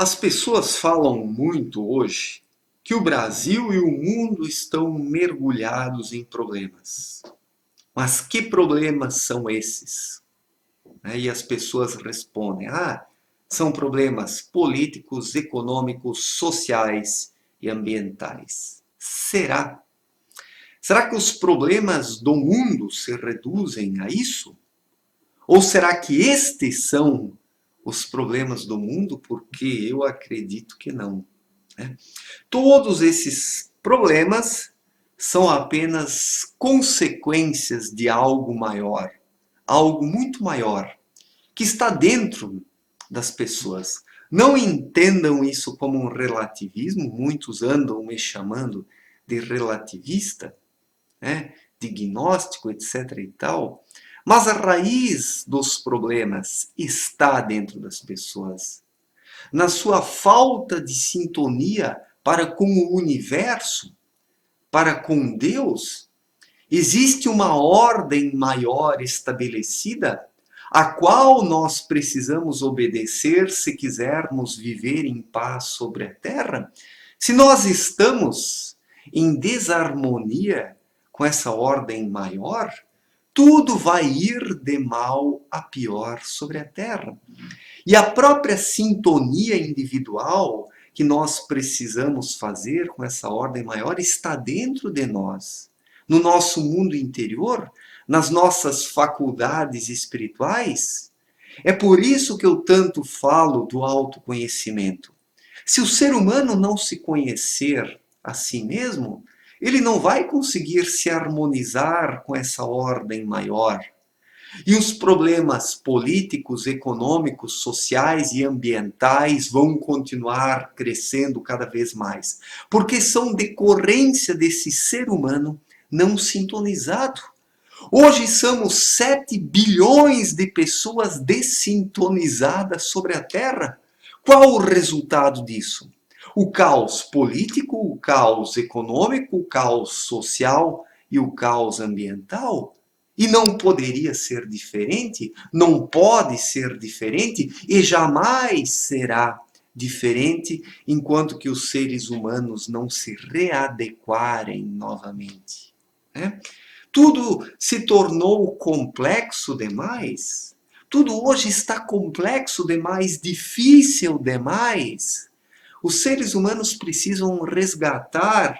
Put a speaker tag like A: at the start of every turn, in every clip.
A: As pessoas falam muito hoje que o Brasil e o mundo estão mergulhados em problemas. Mas que problemas são esses? E as pessoas respondem: são problemas políticos, econômicos, sociais e ambientais. Será? Será que os problemas do mundo se reduzem a isso? Ou será que estes são os problemas do mundo? Porque eu acredito que não. Né? Todos esses problemas são apenas consequências de algo maior, algo muito maior, que está dentro das pessoas. Não entendam isso como um relativismo, muitos andam me chamando de relativista, né? De gnóstico, etc. e tal. Mas a raiz dos problemas está dentro das pessoas, na sua falta de sintonia para com o universo, para com Deus. Existe uma ordem maior estabelecida, a qual nós precisamos obedecer se quisermos viver em paz sobre a terra. Se nós estamos em desarmonia com essa ordem maior, tudo vai ir de mal a pior sobre a terra. E a própria sintonia individual que nós precisamos fazer com essa ordem maior está dentro de nós, no nosso mundo interior, nas nossas faculdades espirituais. É por isso que eu tanto falo do autoconhecimento. Se o ser humano não se conhecer a si mesmo, ele não vai conseguir se harmonizar com essa ordem maior. E os problemas políticos, econômicos, sociais e ambientais vão continuar crescendo cada vez mais, porque são decorrência desse ser humano não sintonizado. Hoje somos 7 bilhões de pessoas dessintonizadas sobre a Terra. Qual o resultado disso? O caos político, o caos econômico, o caos social e o caos ambiental? E não poderia ser diferente, não pode ser diferente e jamais será diferente enquanto que os seres humanos não se readequarem novamente. Né? Tudo se tornou complexo demais. Tudo hoje está complexo demais, difícil demais. Os seres humanos precisam resgatar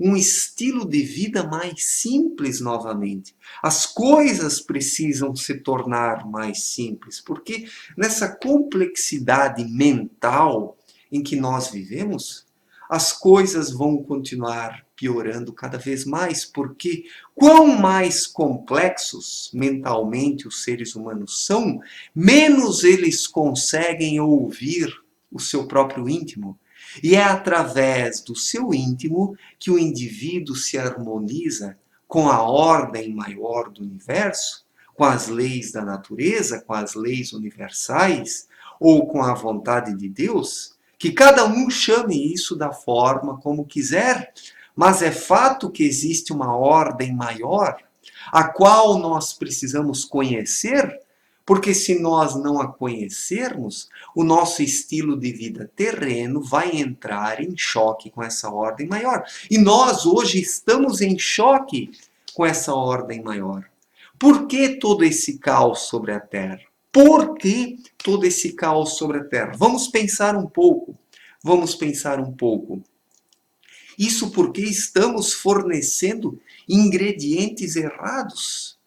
A: um estilo de vida mais simples novamente. As coisas precisam se tornar mais simples, porque nessa complexidade mental em que nós vivemos, as coisas vão continuar piorando cada vez mais, porque quão mais complexos mentalmente os seres humanos são, menos eles conseguem ouvir o seu próprio íntimo. E é através do seu íntimo que o indivíduo se harmoniza com a ordem maior do universo, com as leis da natureza, com as leis universais, ou com a vontade de Deus, que cada um chame isso da forma como quiser, mas é fato que existe uma ordem maior, a qual nós precisamos conhecer, porque se nós não a conhecermos, o nosso estilo de vida terreno vai entrar em choque com essa ordem maior. E nós hoje estamos em choque com essa ordem maior. Por que todo esse caos sobre a Terra? Por que todo esse caos sobre a Terra? Vamos pensar um pouco. Vamos pensar um pouco. Isso porque estamos fornecendo ingredientes errados.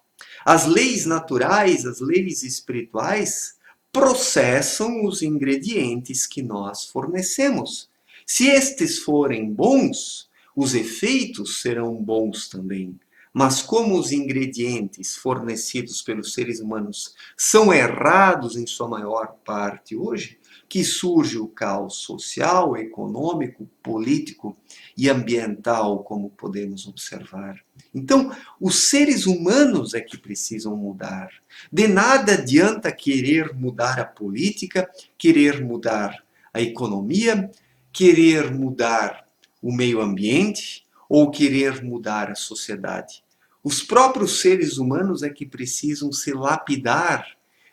A: As leis naturais, as leis espirituais, processam os ingredientes que nós fornecemos. Se estes forem bons, os efeitos serão bons também. Mas como os ingredientes fornecidos pelos seres humanos são errados em sua maior parte hoje, que surge o caos social, econômico, político e ambiental, como podemos observar. Então, os seres humanos é que precisam mudar. De nada adianta querer mudar a política, querer mudar a economia, querer mudar o meio ambiente ou querer mudar a sociedade. Os próprios seres humanos é que precisam se lapidar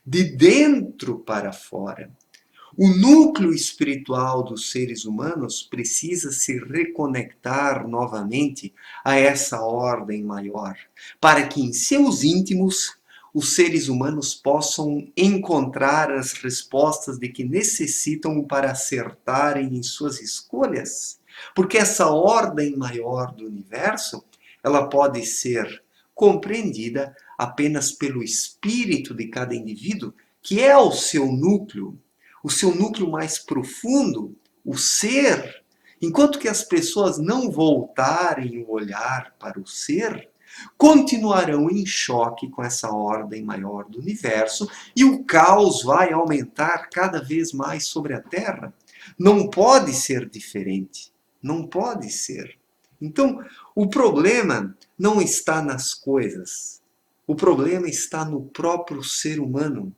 A: de dentro para fora. O núcleo espiritual dos seres humanos precisa se reconectar novamente a essa ordem maior, para que em seus íntimos os seres humanos possam encontrar as respostas de que necessitam para acertarem em suas escolhas. Porque essa ordem maior do universo, ela pode ser compreendida apenas pelo espírito de cada indivíduo, que é o seu núcleo mais profundo, o ser. Enquanto que as pessoas não voltarem o olhar para o ser, continuarão em choque com essa ordem maior do universo e o caos vai aumentar cada vez mais sobre a Terra. Não pode ser diferente. Não pode ser. Então, o problema não está nas coisas. O problema está no próprio ser humano.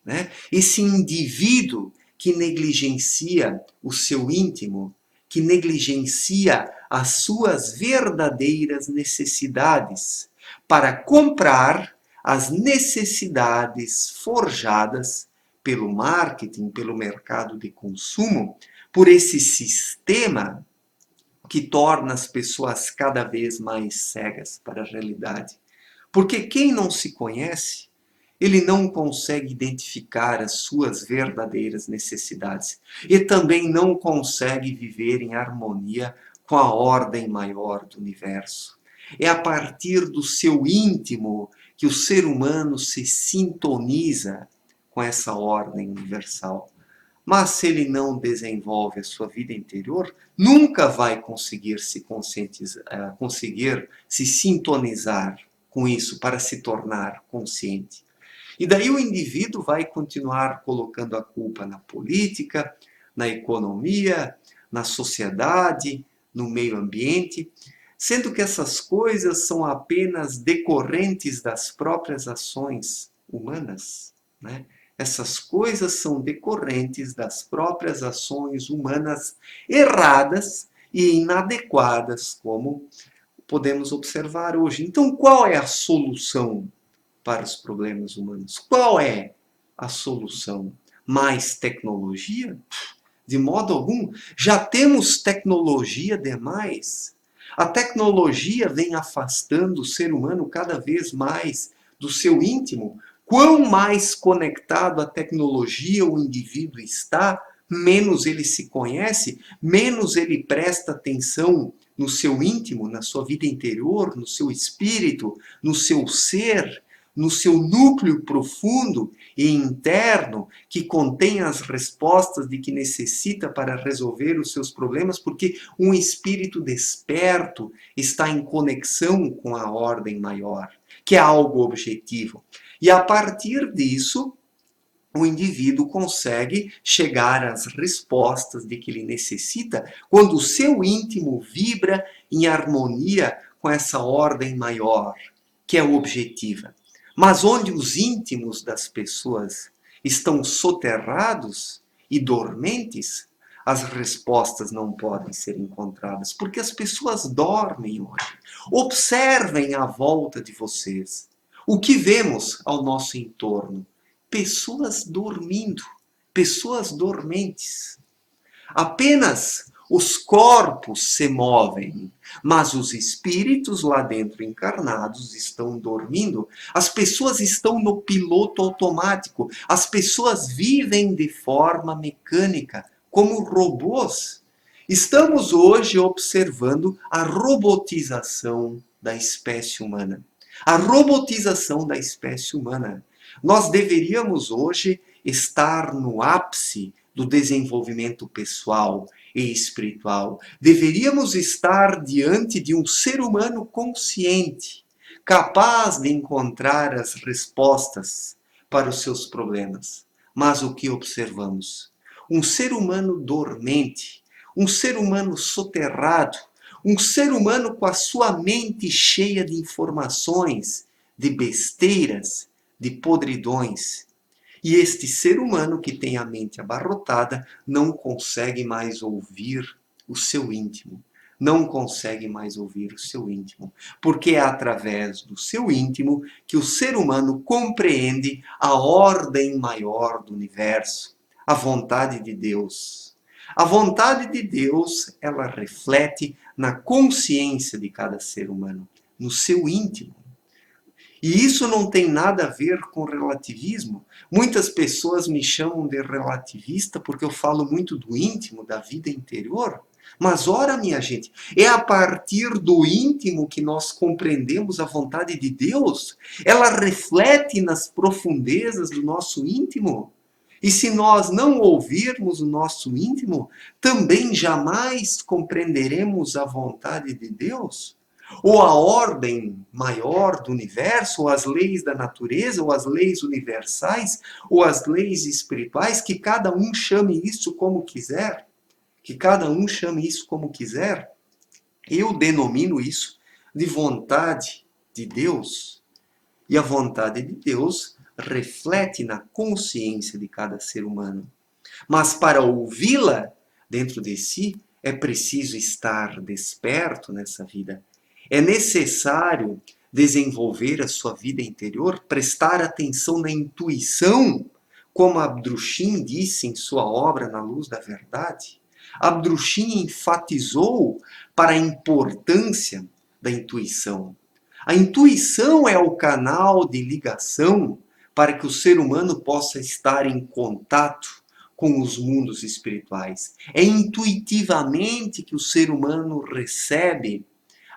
A: Né? Esse indivíduo que negligencia o seu íntimo, que negligencia as suas verdadeiras necessidades para comprar as necessidades forjadas pelo marketing, pelo mercado de consumo, por esse sistema que torna as pessoas cada vez mais cegas para a realidade. Porque quem não se conhece, ele não consegue identificar as suas verdadeiras necessidades e também não consegue viver em harmonia com a ordem maior do universo. É a partir do seu íntimo que o ser humano se sintoniza com essa ordem universal. Mas se ele não desenvolve a sua vida interior, nunca vai conseguir se conscientizar, conseguir se sintonizar com isso para se tornar consciente. E daí o indivíduo vai continuar colocando a culpa na política, na economia, na sociedade, no meio ambiente, sendo que essas coisas são apenas decorrentes das próprias ações humanas, né? Essas coisas são decorrentes das próprias ações humanas erradas e inadequadas, como podemos observar hoje. Então, qual é a solução para os problemas humanos? Qual é a solução? Mais tecnologia? De modo algum. Já temos tecnologia demais. A tecnologia vem afastando o ser humano cada vez mais do seu íntimo. Quão mais conectado à tecnologia o indivíduo está, menos ele se conhece, menos ele presta atenção no seu íntimo, na sua vida interior, no seu espírito, no seu ser, no seu núcleo profundo e interno, que contém as respostas de que necessita para resolver os seus problemas, porque um espírito desperto está em conexão com a ordem maior, que é algo objetivo. E a partir disso, o indivíduo consegue chegar às respostas de que ele necessita quando o seu íntimo vibra em harmonia com essa ordem maior, que é objetiva. Mas onde os íntimos das pessoas estão soterrados e dormentes, as respostas não podem ser encontradas, porque as pessoas dormem hoje. Observem à volta de vocês. O que vemos ao nosso entorno? Pessoas dormindo, pessoas dormentes. Apenas os corpos se movem, mas os espíritos lá dentro encarnados estão dormindo. As pessoas estão no piloto automático. As pessoas vivem de forma mecânica, como robôs. Estamos hoje observando a robotização da espécie humana. A robotização da espécie humana. Nós deveríamos hoje estar no ápice do desenvolvimento pessoal e espiritual. Deveríamos estar diante de um ser humano consciente, capaz de encontrar as respostas para os seus problemas. Mas o que observamos? Um ser humano dormente, um ser humano soterrado, um ser humano com a sua mente cheia de informações, de besteiras, de podridões. E este ser humano que tem a mente abarrotada não consegue mais ouvir o seu íntimo. Não consegue mais ouvir o seu íntimo. Porque é através do seu íntimo que o ser humano compreende a ordem maior do universo. a vontade de Deus. A vontade de Deus, ela reflete na consciência de cada ser humano, no seu íntimo. E isso não tem nada a ver com relativismo. Muitas pessoas me chamam de relativista porque eu falo muito do íntimo, da vida interior. Mas ora, minha gente, é a partir do íntimo que nós compreendemos a vontade de Deus. Ela reflete nas profundezas do nosso íntimo. E se nós não ouvirmos o nosso íntimo, também jamais compreenderemos a vontade de Deus, ou a ordem maior do universo, ou as leis da natureza, ou as leis universais, ou as leis espirituais, que cada um chame isso como quiser. Que cada um chame isso como quiser. Eu denomino isso de vontade de Deus. E a vontade de Deus reflete na consciência de cada ser humano. Mas para ouvi-la dentro de si, é preciso estar desperto nessa vida. É necessário desenvolver a sua vida interior, prestar atenção na intuição, como Abdrushim disse em sua obra Na Luz da Verdade. Abdrushim enfatizou para a importância da intuição. A intuição é o canal de ligação para que o ser humano possa estar em contato com os mundos espirituais. É intuitivamente que o ser humano recebe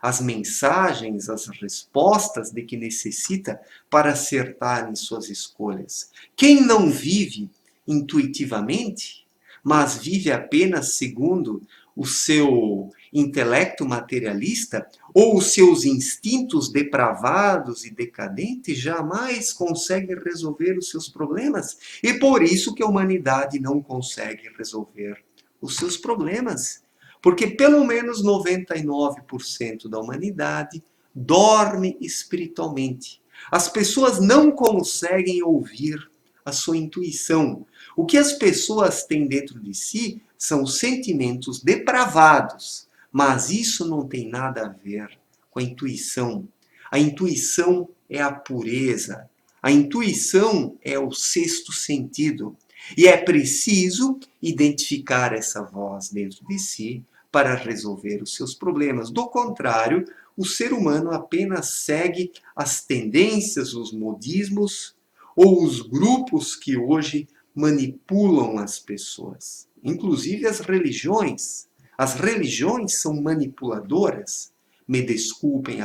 A: as mensagens, as respostas de que necessita para acertar em suas escolhas. Quem não vive intuitivamente, mas vive apenas segundo o seu intelecto materialista ou os seus instintos depravados e decadentes, jamais consegue resolver os seus problemas. E por isso que a humanidade não consegue resolver os seus problemas. Porque pelo menos 99% da humanidade dorme espiritualmente. As pessoas não conseguem ouvir a sua intuição. O que as pessoas têm dentro de si são sentimentos depravados, mas isso não tem nada a ver com a intuição. A intuição é a pureza. A intuição é o sexto sentido. E é preciso identificar essa voz dentro de si para resolver os seus problemas. Do contrário, o ser humano apenas segue as tendências, os modismos ou os grupos que hoje manipulam as pessoas. Inclusive as religiões. As religiões são manipuladoras. Me desculpem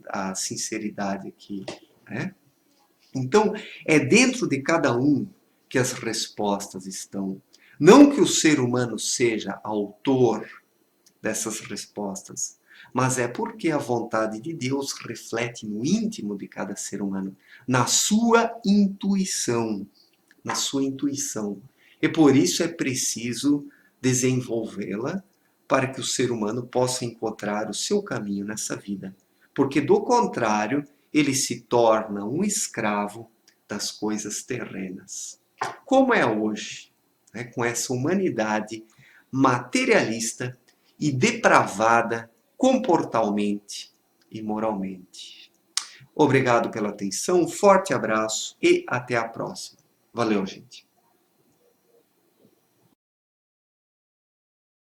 A: a sinceridade aqui, né? Então, é dentro de cada um que as respostas estão. Não que o ser humano seja autor dessas respostas, mas é porque a vontade de Deus reflete no íntimo de cada ser humano, na sua intuição, na sua intuição. E por isso é preciso desenvolvê-la para que o ser humano possa encontrar o seu caminho nessa vida. Porque do contrário, ele se torna um escravo das coisas terrenas. Como é hoje, né, com essa humanidade materialista e depravada comportalmente e moralmente. Obrigado pela atenção, um forte abraço e até a próxima. Valeu, gente.